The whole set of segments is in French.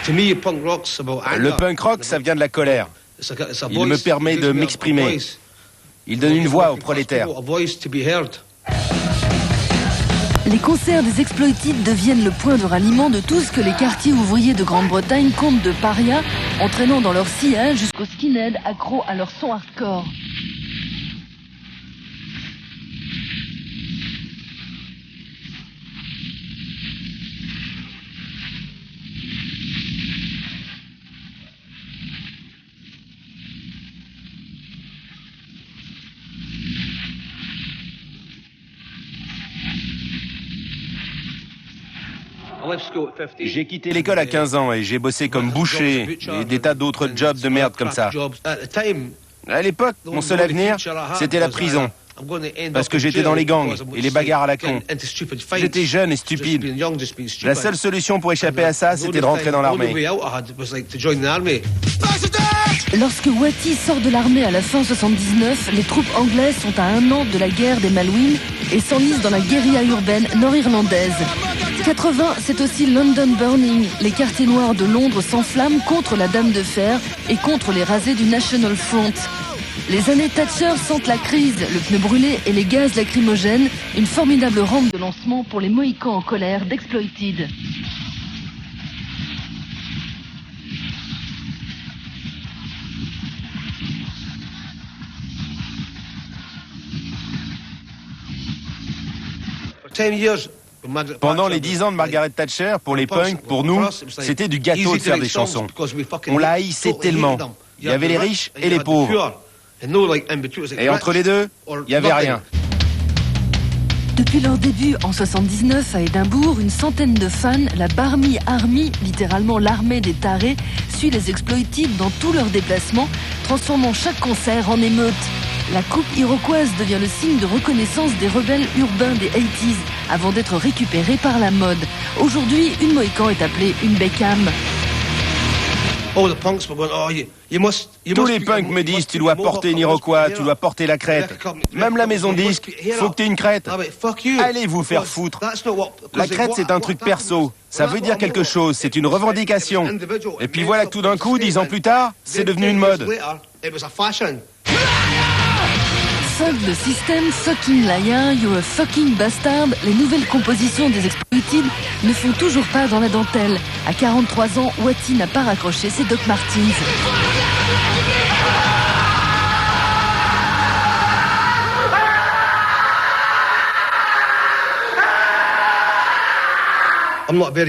Le punk rock, ça vient de la colère. Il me permet de m'exprimer. Il donne une voix aux prolétaires. Les concerts des Exploited deviennent le point de ralliement de tout ce que les quartiers ouvriers de Grande-Bretagne comptent de parias, entraînant dans leur sillage jusqu'aux skinheads accros à leur son hardcore. J'ai quitté l'école à 15 ans et j'ai bossé comme boucher et des tas d'autres jobs de merde comme ça. À l'époque, mon seul avenir, c'était la prison. Parce que j'étais dans les gangs et les bagarres à la con. J'étais jeune et stupide. La seule solution pour échapper à ça, c'était de rentrer dans l'armée. Lorsque Wattie sort de l'armée à la fin 79, les troupes anglaises sont à 1 an de la guerre des Malouines et s'enlisent dans la guérilla urbaine nord-irlandaise. 80, c'est aussi London Burning. Les quartiers noirs de Londres s'enflamment contre la Dame de Fer et contre les rasés du National Front. Les années Thatcher sentent la crise, le pneu brûlé et les gaz lacrymogènes, une formidable rampe de lancement pour les Mohicans en colère d'Exploited. Pendant les 10 ans de Margaret Thatcher, pour les punks, pour nous, c'était du gâteau de faire des chansons. On la haïssait tellement. Il y avait les riches et les pauvres. Et entre les deux, il n'y avait rien. Depuis leur début en 79 à Édimbourg, une centaine de fans, la Barmy Army, littéralement l'armée des tarés, suit les Exploited dans tous leurs déplacements, transformant chaque concert en émeute. La coupe iroquoise devient le signe de reconnaissance des rebelles urbains des 80s, avant d'être récupérée par la mode. Aujourd'hui, une Mohican est appelée une Beckham. Tous les punks me disent tu dois porter une iroquois, tu dois porter la crête. Même la maison disque, faut que tu aies une crête. Allez vous faire foutre. La crête c'est un truc perso, ça veut dire quelque chose, c'est une revendication. Et puis voilà que tout d'un coup, 10 ans plus tard, c'est devenu une mode. Fuck the system, fucking liar, you're a fucking bastard. Les nouvelles compositions des Exploited ne font toujours pas dans la dentelle. À 43 ans, Wattie n'a pas raccroché ses Doc Martens.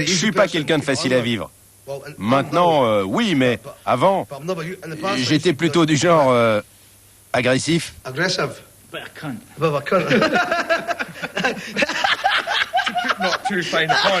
Je suis pas quelqu'un de facile à vivre. Maintenant, oui, mais avant, j'étais plutôt du genre agressif. Not too faint a point,